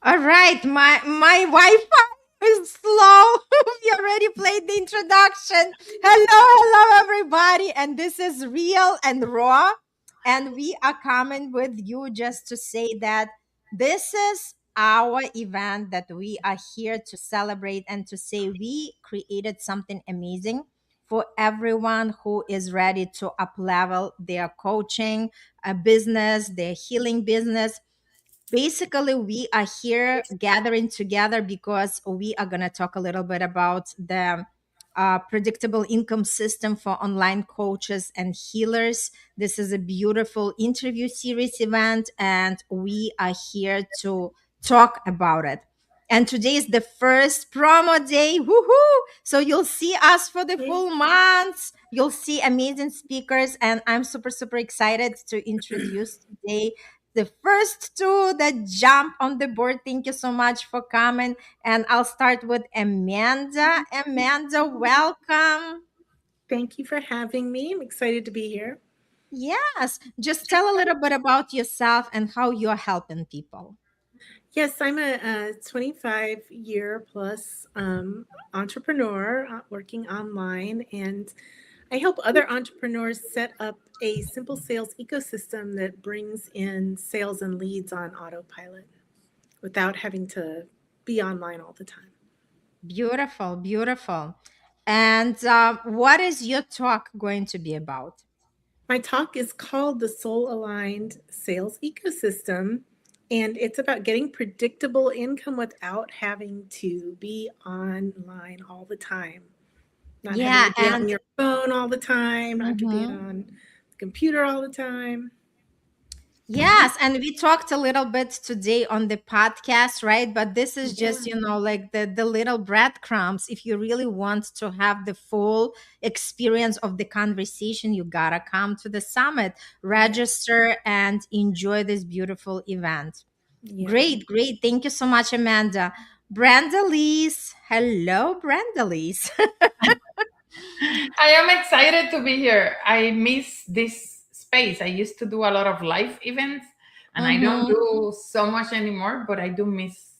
All right, my Wi-Fi is slow. We already played the introduction. Hello, everybody, and this is real and raw. And we are coming with you just to say that this is our event that we are here to celebrate and to say we created something amazing for everyone who is ready to up level their coaching, a business, their healing business. Basically, we are here gathering together because we are going to talk a little bit about the predictable income system for online coaches and healers. This is a beautiful interview series event, and we are here to talk about it. And today is the first promo day. Woohoo! So you'll see us for the Yay. full months. You'll see amazing speakers, and I'm super, super excited to introduce today the first two that jump on the board. Thank you so much for coming. And I'll start with Amanda. Amanda, welcome. Thank you for having me. I'm excited to be here. Yes, just tell a little bit about yourself and how you're helping people. Yes, I'm a 25-year plus entrepreneur working online, and I help other entrepreneurs set up a simple sales ecosystem that brings in sales and leads on autopilot without having to be online all the time. Beautiful, beautiful. And what is your talk going to be about? My talk is called the Soul Aligned Sales Ecosystem, and it's about getting predictable income without having to be online all the time. Not having Yeah, to be on and your phone all the time, not to be mhm. on the computer all the time. Yes, and we talked a little bit today on the podcast, right? But this is just, Yeah, like the little breadcrumbs. If you really want to have the full experience of the conversation, you gotta come to the summit, yeah, register, and enjoy this beautiful event. yeah. Great, great. Thank you so much, Amanda. Brenda Lees. Hello, Brenda Lees. I am excited to be here. I miss this space. I used to do a lot of live events and I don't Mhm. do so much anymore, but I do miss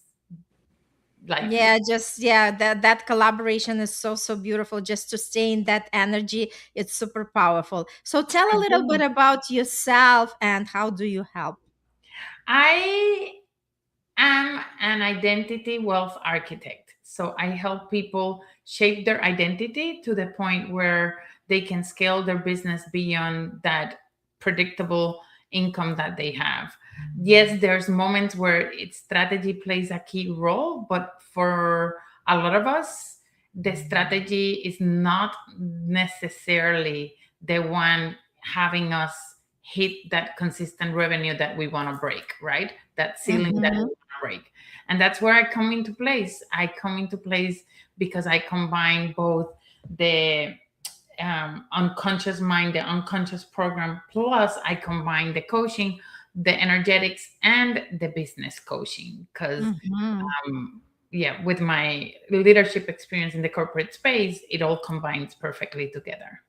life. Yeah, just yeah, that collaboration is so so beautiful. Just to stay in that energy, it's super powerful. So tell a I little bit do. about yourself and how do you help? I am an identity wealth architect. So I help people shape their identity to the point where they can scale their business beyond that predictable income that they have. Yes, there's moments where strategy plays a key role, but for a lot of us, the strategy is not necessarily the one having us hit that consistent revenue that we want to break, right? That ceiling that we Mm-hmm. want to break. And that's where I come into place. I come into place because I combine both the unconscious mind, the unconscious program, plus I combine the coaching, the energetics, and the business coaching. Because, Mm-hmm. yeah, with my leadership experience in the corporate space, it all combines perfectly together.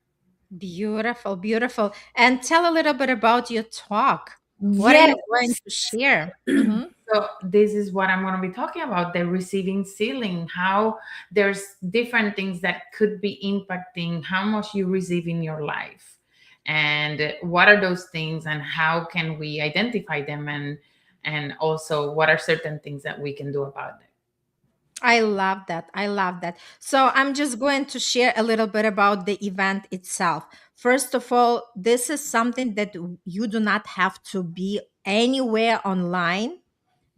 Beautiful, beautiful. And tell a little bit about your talk. What are Yes. you going to share? Mm-hmm. So this is what I'm going to be talking about, the receiving ceiling, how there's different things that could be impacting how much you receive in your life. And what are those things and how can we identify them, and also what are certain things that we can do about it. I love that. I love that. So I'm just going to share a little bit about the event itself. First of all, this is something that you do not have to be anywhere online.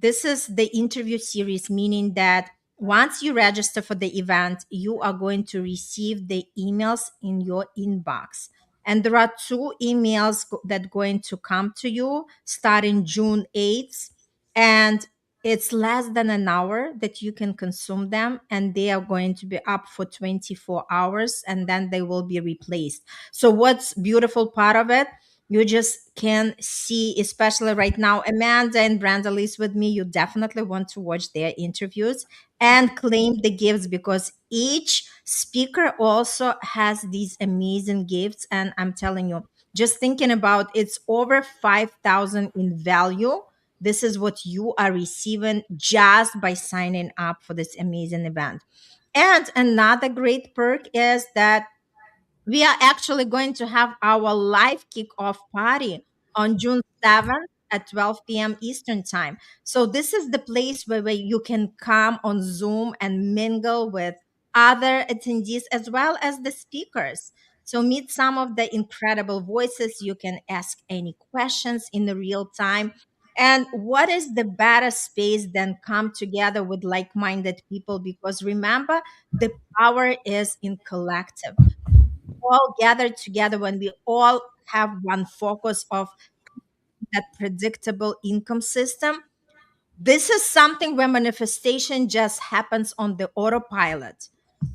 This is the interview series, meaning that once you register for the event, you are going to receive the emails in your inbox. And there are two emails that going to come to you starting June 8th. And it's less than an hour that you can consume them, and they are going to be up for 24 hours and then they will be replaced. So what's beautiful part of it, you just can see, especially right now, Amanda and Brenda is with me. You definitely want to watch their interviews and claim the gifts, because each speaker also has these amazing gifts. And I'm telling you, just thinking about, it's over 5,000 in value This is what you are receiving just by signing up for this amazing event. And another great perk is that we are actually going to have our live kickoff party on June 7th at 12 p.m. Eastern Time. So, this is the place where you can come on Zoom and mingle with other attendees as well as the speakers. So, meet some of the incredible voices. You can ask any questions in the real time. And what is the better space than come together with like minded people? Because remember, the power is in collective all gathered together, when we all have one focus of that predictable income system, this is something where manifestation just happens on the autopilot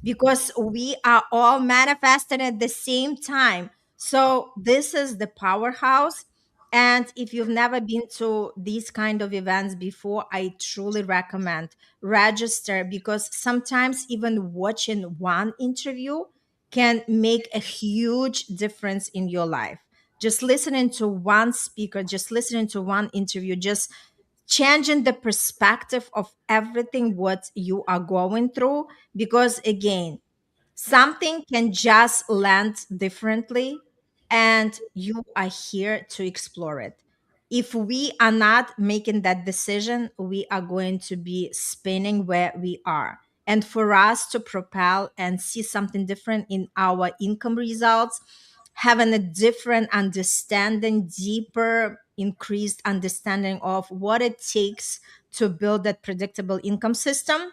because we are all manifesting at the same time. So this is the powerhouse. And if you've never been to these kind of events before, I truly recommend register, because sometimes even watching one interview can make a huge difference in your life. Just listening to one speaker, just listening to one interview, just changing the perspective of everything what you are going through. Because again, something can just land differently, and you are here to explore it. If we are not making that decision, we are going to be spinning where we are. And for us to propel and see something different in our income results, having a different understanding, deeper, increased understanding of what it takes to build that predictable income system.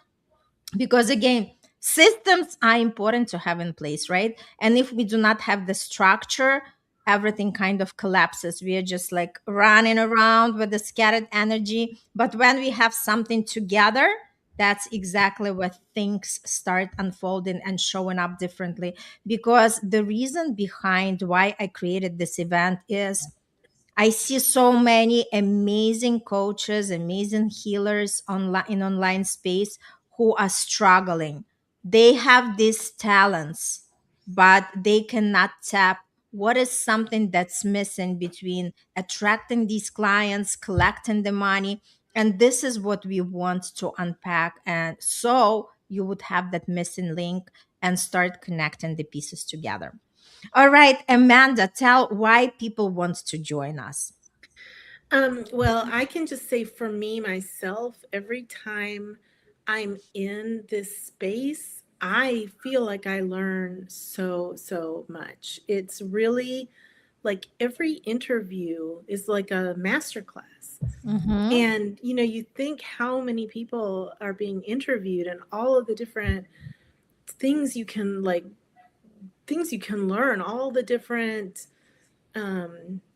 Because again, systems are important to have in place, right? And if we do not have the structure, everything kind of collapses. We are just like running around with the scattered energy. But when we have something together, that's exactly where things start unfolding and showing up differently. Because the reason behind why I created this event is I see so many amazing coaches, amazing healers online in online space who are struggling. They have these talents, but they cannot tap what is something that's missing between attracting these clients, collecting the money. And this is what we want to unpack. And so you would have that missing link and start connecting the pieces together. All right, Amanda, tell why people want to join us. Well, I can just say for me myself, every time I'm in this space, I feel like I learn so much. It's really like every interview is like a masterclass. Mm-hmm. And you think how many people are being interviewed and all of the different things you can like things you can learn, all the different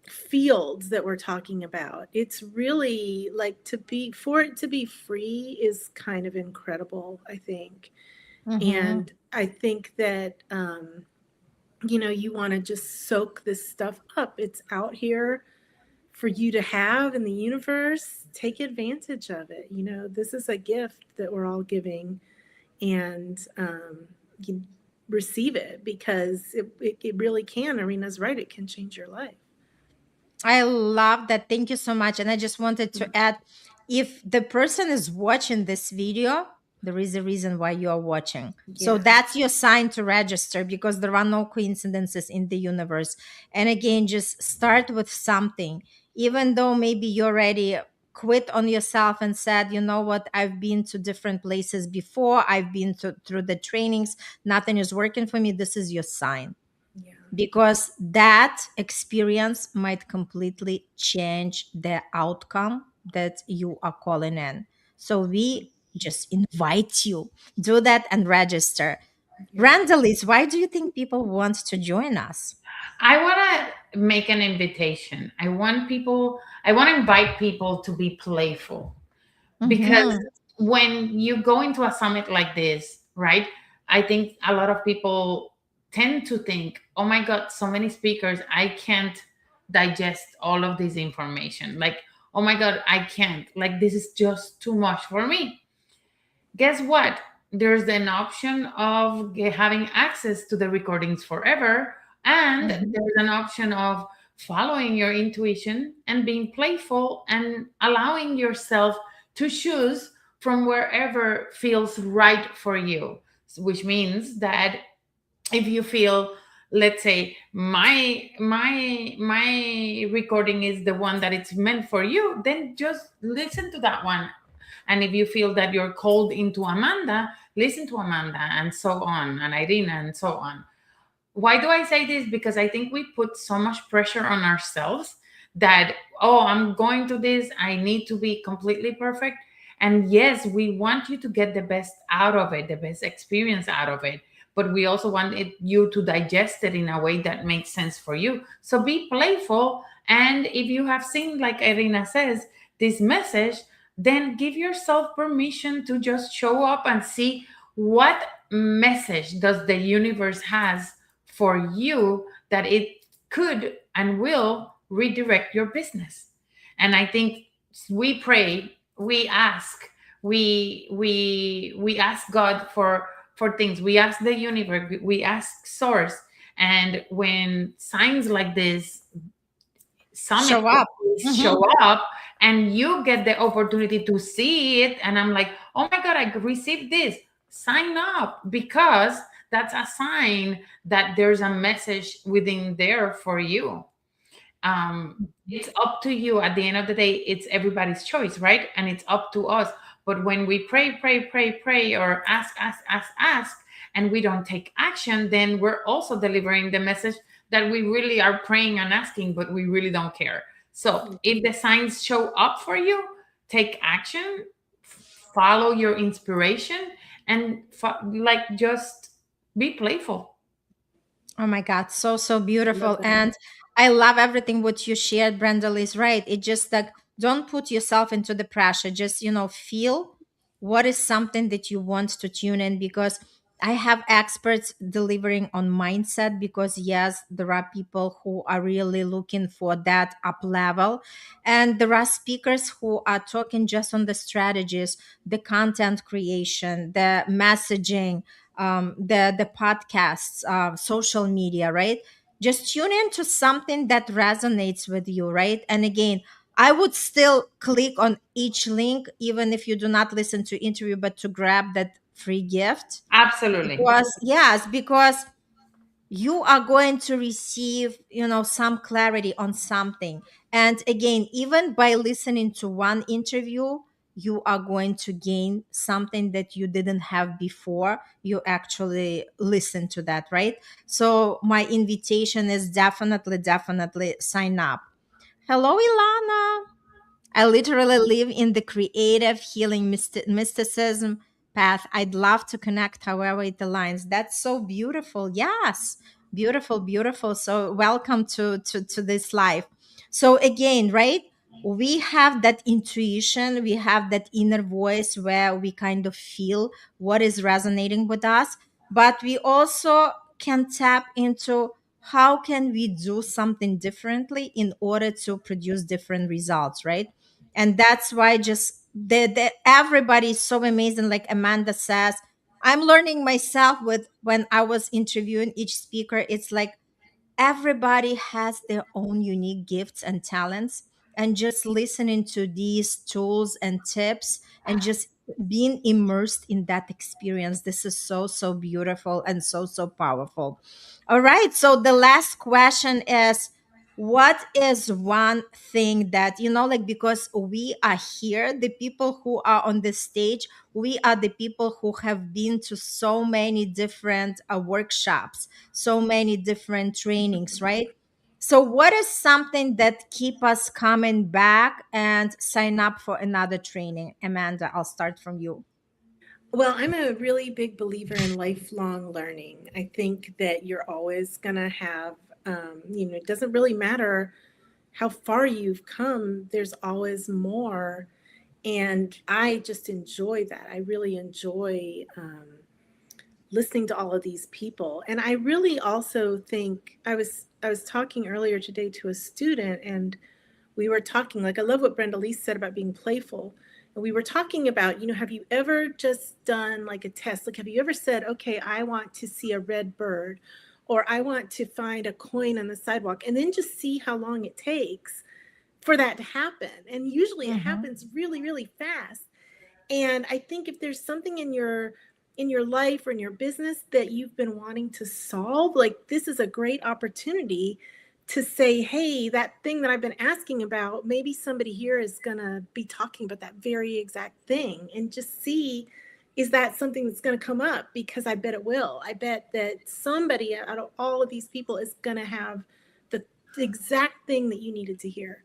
fields that we're talking about. It's really like to be for it to be free is kind of incredible, I think. Mm-hmm. And I think that you want to just soak this stuff up. It's out here for you to have in the universe. Take advantage of it. This is a gift that we're all giving, and you receive it because it really can. Arena's right. It can change your life. I love that. Thank you so much. And I just wanted to add, if the person is watching this video, there is a reason why you are watching. So Yeah. that's your sign to register, because there are no coincidences in the universe. And again, just start with something. Even though maybe you already quit on yourself and said, you know what, I've been to different places before, I've been through the trainings, nothing is working for me. This is your sign, Yeah. because that experience might completely change the outcome that you are calling in. So we just invite you, do that and register. Yeah. Randalise, why do you think people want to join us? I want to make an invitation. I want to invite people to be playful, because Mm-hmm. when you go into a summit like this, right? I think a lot of people tend to think, oh my God, so many speakers, I can't digest all of this information. Like, oh my God, I can't. Like, this is just too much for me. Guess what? There's an option of having access to the recordings forever. And Mm-hmm. there's an option of following your intuition and being playful and allowing yourself to choose from wherever feels right for you, which means that if you feel, let's say my recording is the one that it's meant for you, then just listen to that one. And if you feel that you're called into Amanda, listen to Amanda, and so on, and Irina, and so on. Why do I say this? Because I think we put so much pressure on ourselves that, oh, I'm going to this, I need to be completely perfect. And yes, we want you to get the best out of it, the best experience out of it. But we also want you to digest it in a way that makes sense for you. So be playful. And if you have seen, like Irina says, this message, then give yourself permission to just show up and see what message does the universe has for you, that it could and will redirect your business. And I think we pray, we ask, we ask God for things. We ask the universe, we ask source. And when signs like this, summit Show up. show up, and you get the opportunity to see it, and I'm like, oh my god, I received this, sign up, because that's a sign that there's a message within there for you. It's up to you. At the end of the day, it's everybody's choice, right? And it's up to us. But when we pray, or ask, and we don't take action, then we're also delivering the message that we really are praying and asking, but we really don't care. So if the signs show up for you, take action, follow your inspiration, and like just be playful. Oh my God, so so Love beautiful. that. And I love everything what you shared, Brenda is right. It just like don't put yourself into the pressure. Just, feel what is something that you want to tune in, because I have experts delivering on mindset, because yes, there are people who are really looking for that up level. And there are speakers who are talking just on the strategies, the content creation, the messaging, the podcasts, social media, right? Just tune into something that resonates with you, right? And again, I would still click on each link, even if you do not listen to interview, but to grab that free gift, Absolutely. because yes, because you are going to receive, some clarity on something. And again, even by listening to one interview, you are going to gain something that you didn't have before you actually listen to that, right? So my invitation is definitely sign up. Hello, Ilana. I literally live in the creative healing mysticism path. I'd love to connect however it aligns. That's so beautiful. Yes. Beautiful, beautiful. So welcome to this life. So again, right? We have that intuition, we have that inner voice where we kind of feel what is resonating with us, but we also can tap into how can we do something differently in order to produce different results, right? And that's why just everybody is so amazing, like Amanda says. I'm learning myself with when I was interviewing each speaker. It's like everybody has their own unique gifts and talents, and just listening to these tools and tips and just being immersed in that experience, this is so so beautiful and so so powerful. All right, so the last question is, what is one thing that, like, because we are here, the people who are on the stage, we are the people who have been to so many different workshops, so many different trainings, right? So what is something that keep us coming back and sign up for another training? Amanda, I'll start from you. Well, I'm a really big believer in lifelong learning. I think that you're always going to have, it doesn't really matter how far you've come, there's always more. And I just enjoy that. I really enjoy listening to all of these people. And I really also think I was talking earlier today to a student, and we were talking, like, I love what Brenda Lee said about being playful. And we were talking about, have you ever just done like a test? Like, have you ever said, okay, I want to see a red bird, or I want to find a coin on the sidewalk, and then just see how long it takes for that to happen. And usually it Mm-hmm. happens really, really fast. And I think if there's something in your life or in your business that you've been wanting to solve, like this is a great opportunity to say, hey, that thing that I've been asking about, maybe somebody here is going to be talking about that very exact thing, and just see, is that something that's going to come up? Because I bet it will. I bet that somebody out of all of these people is going to have the exact thing that you needed to hear.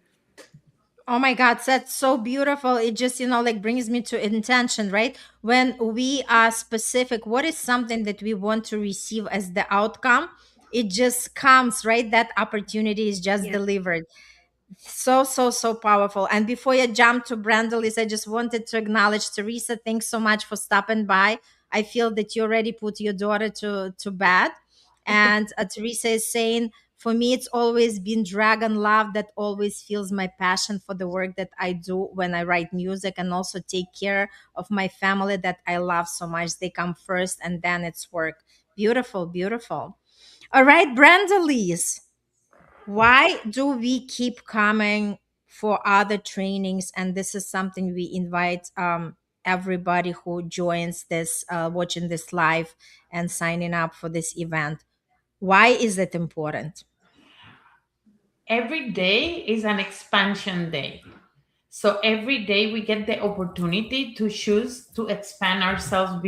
Oh my God, that's so beautiful. It just, like brings me to intention, right? When we are specific, what is something that we want to receive as the outcome? It just comes, right? That opportunity is just Yeah. delivered. So, so, so powerful. And before you jump to Brandelis, I just wanted to acknowledge Teresa. Thanks so much for stopping by. I feel that you already put your daughter to bed. And Teresa is saying, for me, it's always been dragon love that always fuels my passion for the work that I do when I write music, and also take care of my family that I love so much. They come first and then it's work. Beautiful, beautiful. All right, Brandelis, why do we keep coming for other trainings? And this is something we invite everybody who joins this, watching this live and signing up for this event. Why is it important? Every day is an expansion day. So every day we get the opportunity to choose to expand ourselves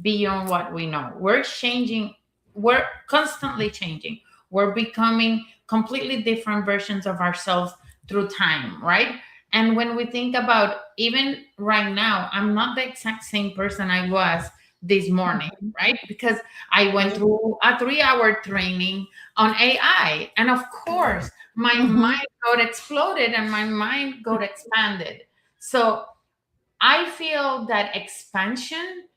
beyond what we know. We're changing, we're constantly changing. We're becoming completely different versions of ourselves through time, right? And when we think about even right now, I'm not the exact same person I was this morning, Mhm. right? Because I went Right. through a 3 hour training on AI. And of course, my Mhm. mind got exploded and my mind got expanded. So I feel that expansion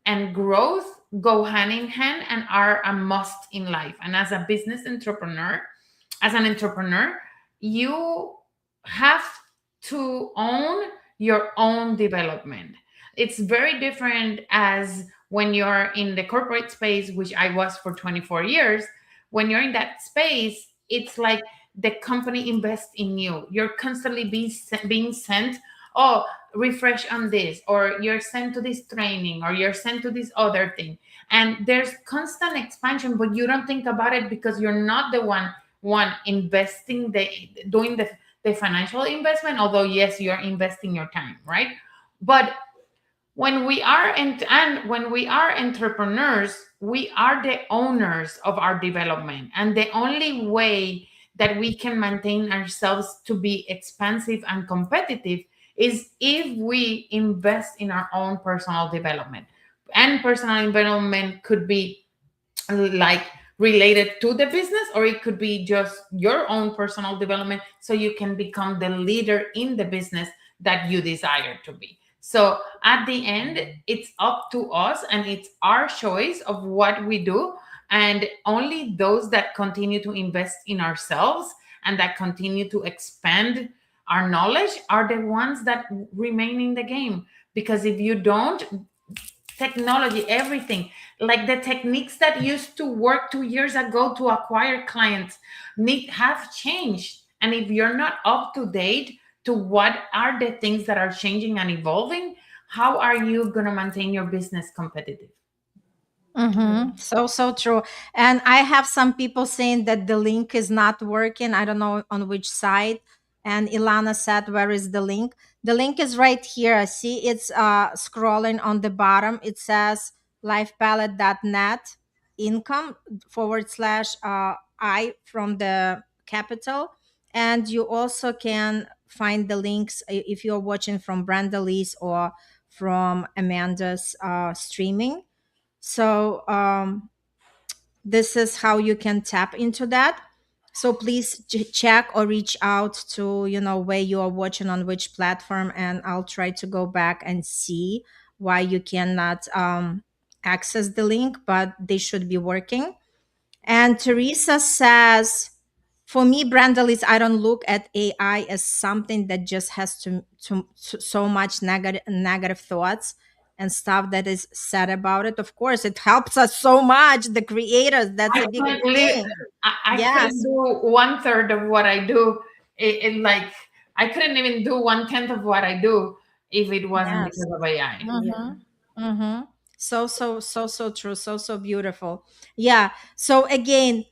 and growth go hand in hand and are a must in life. And as a business entrepreneur, as an entrepreneur, you have to own your own development. It's very different as when you're in the corporate space, which I was for 24 years. When you're in that space, it's like the company invests in you. You're constantly being sent, oh, refresh on this, or you're sent to this training, or you're sent to this other thing. And there's constant expansion, but you don't think about it because you're not the one investing doing the financial investment, although yes, you're investing your time, right? But when we are and when we are entrepreneurs, we are the owners of our development, and the only way that we can maintain ourselves to be expansive and competitive is if we invest in our own personal development. And personal development could be like related to the business, or it could be just your own personal development so you can become the leader in the business that you desire to be. So at the end, it's up to us and it's our choice of what we do. And only those that continue to invest in ourselves and that continue to expand our knowledge are the ones that remain in the game. Because if you don't, technology, everything, like the techniques that used to work 2 years ago to acquire clients need have changed. And if you're not up to date to what are the things that are changing and evolving, how are you going to maintain your business competitive? Mm-hmm. So, so true. And I have some people saying that the link is not working. I don't know on which side. And Ilana said, where is the link? The link is right here. See, it's scrolling on the bottom. It says lifepalette.net income / I from the capital. And you also can find the links if you're watching from Brandalise or from Amanda's streaming. So this is how you can tap into that. So please check or reach out to where you are watching on which platform, and I'll try to go back and see why you cannot access the link, but they should be working. And Teresa says, for me, Brandelis, I don't look at AI as something that just has to so much negative thoughts and stuff that is said about it. Of course, it helps us so much, the creators. That's I a big couldn't live. thing. I couldn't Yes, do one third of what I do. Like I couldn't even do one tenth of what I do if it wasn't yes. because of AI. Yeah. Mm-hmm. Mm-hmm. So true. So beautiful. Yeah. So again,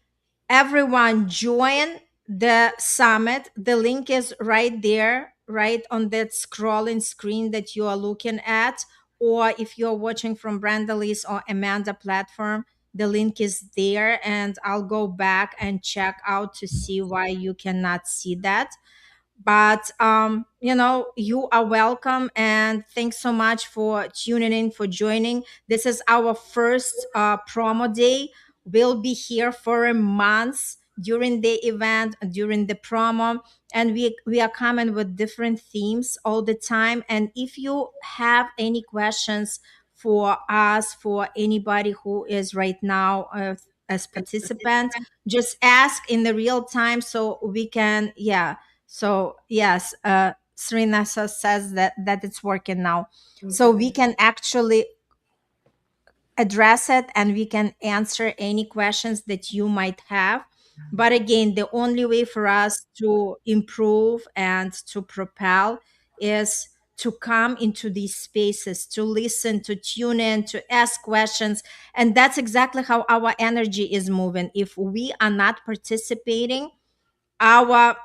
everyone join the summit. The link is right there, right on that scrolling screen that you are looking at. Or if you're watching from Brandalise or Amanda platform, the link is there. And I'll go back and check out to see why you cannot see that. But you are welcome, and thanks so much for tuning in, for joining. This is our first promo day. We'll be here for a month during the event, during the promo, and we are coming with different themes all the time. And if you have any questions for us, for anybody who is right now as participant, just ask in the real time so we can, yeah. So yes, Serena says that it's working now. So Okay. we can actually address it and we can answer any questions that you might have. But again, the only way for us to improve and to propel is to come into these spaces, to listen, to tune in, to ask questions. And that's exactly how our energy is moving. If we are not participating, our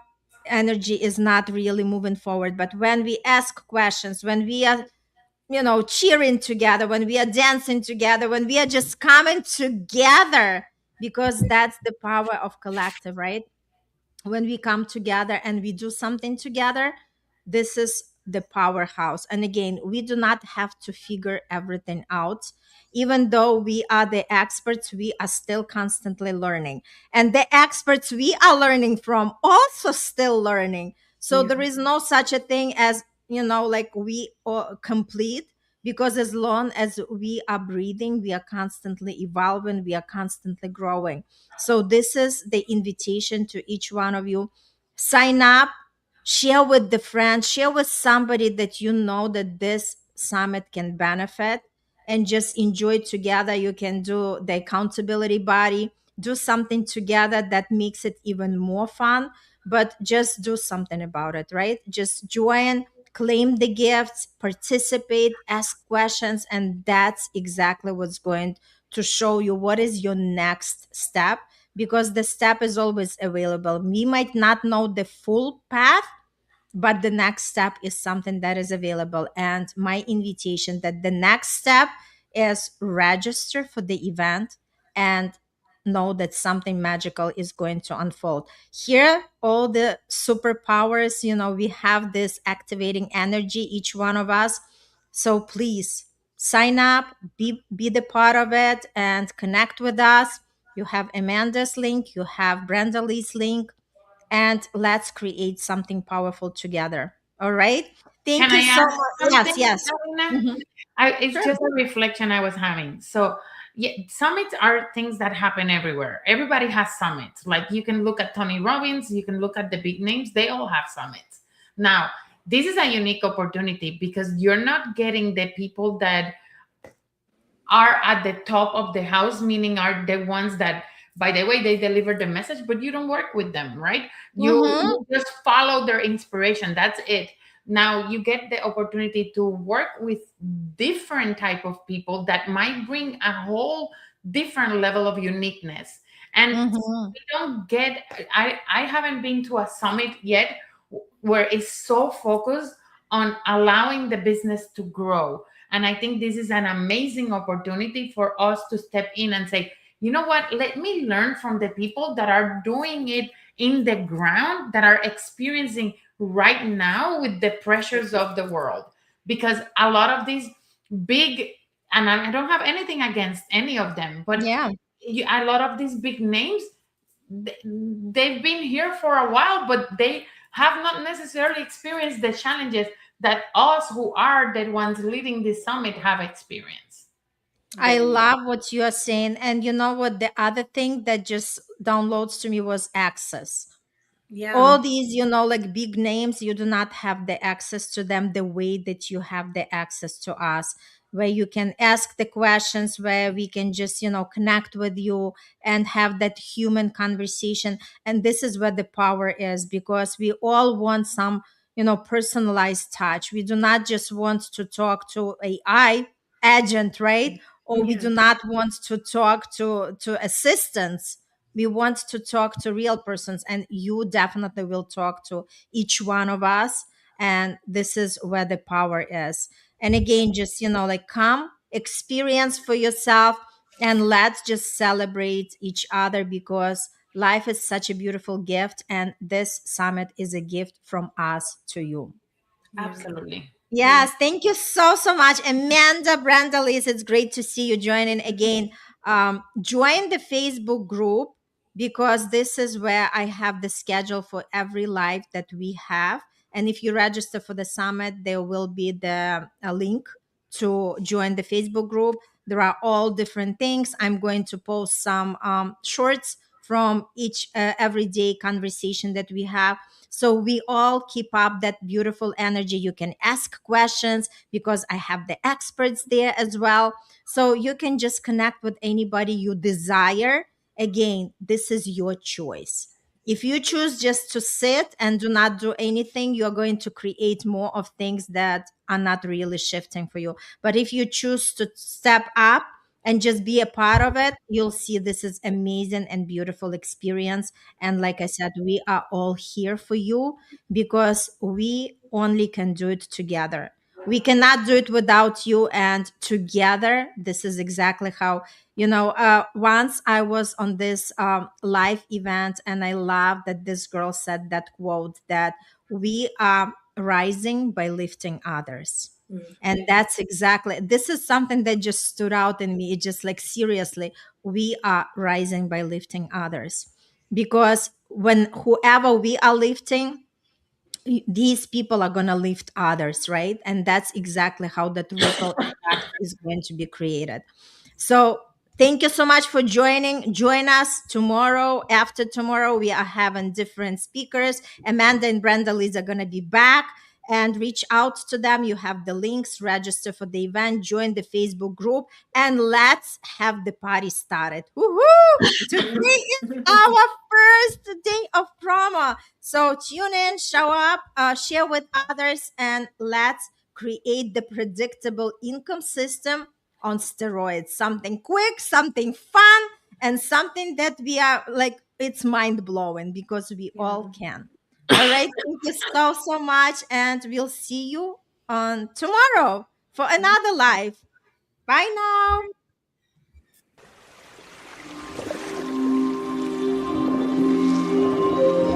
energy is not really moving forward. But when we ask questions, when we are cheering together, when we are dancing together, when we are just coming together, because that's the power of collective, right? When we come together and we do something together, this is the powerhouse. And again, we do not have to figure everything out. Even though we are the experts, we are still constantly learning. And the experts we are learning from also still learning. So Yeah. there is no such a thing as, like we are complete, because as long as we are breathing, we are constantly evolving, we are constantly growing. So this is the invitation to each one of you. Sign up, share with the friends, share with somebody that you know that this summit can benefit, and just enjoy together. You can do the accountability body, do something together that makes it even more fun, but just do something about it, right? Just join, claim the gifts, participate, ask questions, and that's exactly what's going to show you what is your next step, because the step is always available. We might not know the full path, but the next step is something that is available. And my invitation that the next step is register for the event and know that something magical is going to unfold. Here all the superpowers, we have this activating energy, each one of us. So please sign up, be the part of it, and connect with us. You have Amanda's link, you have Brenda Lee's link, and let's create something powerful together. All right. Thank Can you I so ask much. Yes, something, yes. Alina? Mhm. It's Sure. just a reflection I was having. So, yeah, summits are things that happen everywhere. Everybody has summits. Like you can look at Tony Robbins, you can look at the big names, they all have summits. Now, this is a unique opportunity because you're not getting the people that are at the top of the house, meaning are the ones that, by the way, they deliver the message, but you don't work with them, right? Mm-hmm. You just follow their inspiration. That's it. Now you get the opportunity to work with different type of people that might bring a whole different level of uniqueness. And Mm-hmm. we don't get, I haven't been to a summit yet where it's so focused on allowing the business to grow. And I think this is an amazing opportunity for us to step in and say, you know what, let me learn from the people that are doing it in the ground, that are experiencing right now with the pressures of the world. Because a lot of these big, and I don't have anything against any of them, but Yeah. a lot of these big names, they've been here for a while, but they have not necessarily experienced the challenges that us who are the ones leading this summit have experienced. I Very. love what you are saying. And you know what? The other thing that just downloads to me was access. Yeah. All these, like big names, you do not have the access to them the way that you have the access to us, where you can ask the questions, where we can just, connect with you and have that human conversation. And this is where the power is, because we all want some, personalized touch. We do not just want to talk to AI agent, right? Or we Yeah. do not want to talk to assistants. We want to talk to real persons, and you definitely will talk to each one of us. And this is where the power is. And again, just, like, come experience for yourself, and let's just celebrate each other, because life is such a beautiful gift, and this summit is a gift from us to you. Yeah. Absolutely. Yeah. Yes, thank you so so much, Amanda Brandelis. It's great to see you joining again. Join the Facebook group, because this is where I have the schedule for every live that we have. And if you register for the summit, there will be the a link to join the Facebook group. There are all different things. I'm going to post some shorts from each everyday conversation that we have, so we all keep up that beautiful energy. You can ask questions, because I have the experts there as well. So you can just connect with anybody you desire. Again, this is your choice. If you choose just to sit and do not do anything, you're going to create more of things that are not really shifting for you. But if you choose to step up and just be a part of it, you'll see this is amazing and beautiful experience. And like I said, we are all here for you, because we only can do it together. We cannot do it without you. And together, this is exactly how, once I was on this live event, and I love that this girl said that quote, that we are rising by lifting others. Mm. And that's exactly, this is something that just stood out in me. It just, like, seriously, we are rising by lifting others, because when whoever we are lifting, these people are going to lift others, right? And that's exactly how that ripple effect is going to be created. So thank you so much for joining. Join us tomorrow. After tomorrow, we are having different speakers. Amanda and Brenda Lees are going to be back, and reach out to them. You have the links. Register for the event, join the Facebook group, and let's have the party started. Woohoo! Today is our first day of promo. So tune in, show up, share with others, and let's create the predictable income system on steroids. Something quick, something fun, and something that we are like, it's mind blowing, because we all Yeah. can. All right. Thank you so, so much. And we'll see you on tomorrow for another live. Bye now.